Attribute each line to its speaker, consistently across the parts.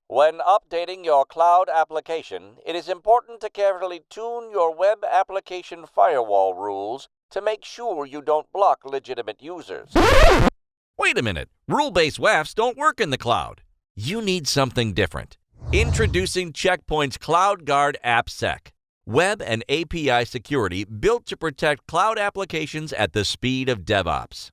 Speaker 1: When updating your cloud application, it is important to carefully tune your web application firewall rules to make sure you don't block legitimate users.
Speaker 2: Wait a minute, rule-based WAFs don't work in the cloud. You need something different. Introducing Check Point's CloudGuard AppSec, web and API security built to protect cloud applications at the speed of DevOps.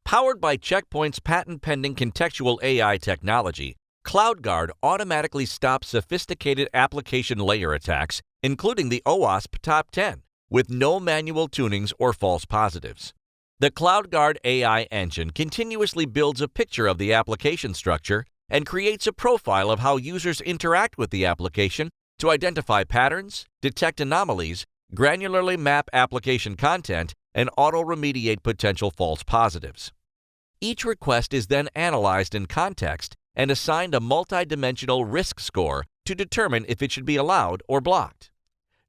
Speaker 2: Powered by Check Point's patent-pending contextual AI technology, CloudGuard automatically stops sophisticated application layer attacks, including the OWASP Top 10, with no manual tunings or false positives. The CloudGuard AI engine continuously builds a picture of the application structure and creates a profile of how users interact with the application to identify patterns, detect anomalies, granularly map application content, and auto-remediate potential false positives. Each request is then analyzed in context and assigned a multi-dimensional risk score to determine if it should be allowed or blocked.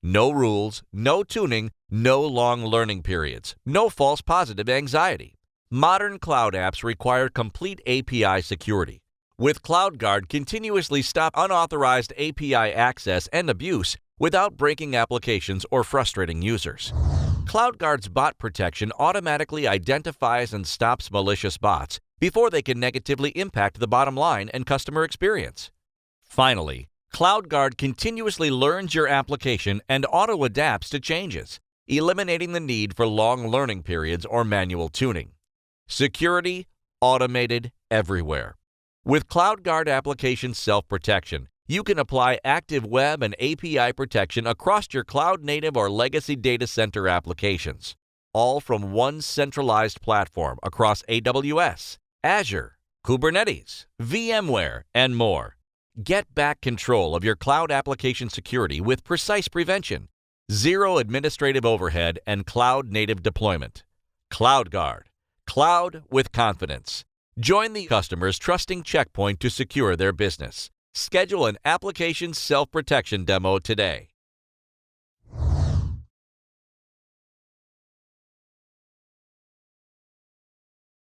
Speaker 2: No rules, no tuning, no long learning periods, no false positive anxiety. Modern cloud apps require complete API security. With CloudGuard, continuously stop unauthorized API access and abuse without breaking applications or frustrating users. CloudGuard's bot protection automatically identifies and stops malicious bots before they can negatively impact the bottom line and customer experience. Finally, CloudGuard continuously learns your application and auto-adapts to changes, eliminating the need for long learning periods or manual tuning. Security, automated, everywhere. With CloudGuard application self-protection, you can apply active web and API protection across your cloud-native or legacy data center applications, all from one centralized platform across AWS, Azure, Kubernetes, VMware, and more. Get back control of your cloud application security with precise prevention, zero administrative overhead, and cloud-native deployment. CloudGuard. Cloud with confidence. Join the customers trusting Check Point to secure their business. Schedule an application self-protection demo today.